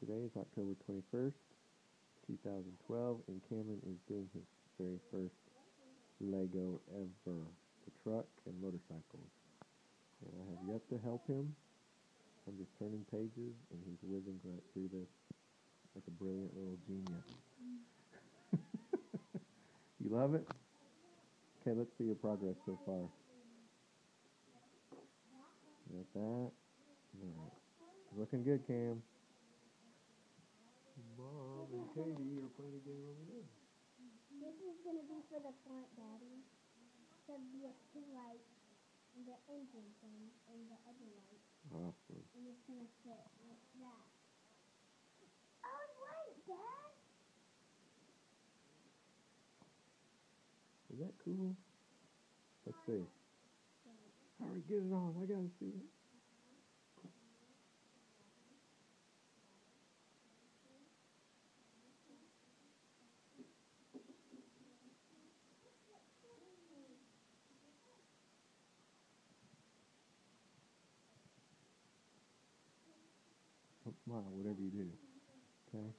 Today is October 21st, 2012, and Cameron is doing his very first Lego ever, the truck and motorcycles. And I have yet to help him. I'm just turning pages, and he's whizzing right through this like a brilliant little genius. You love it? Okay, let's see your progress so far. Got that? Alright. Looking good, Cam. Mom and Katie are playing a game over there. This is going to be for the front, Daddy. So the two lights, and the engine thing, and the other light. Awesome. And it's going to fit like that. I was right, Dad! Is that cool? Let's see. Hurry, get it on. I gotta see it. Don't smile, whatever you do. Okay?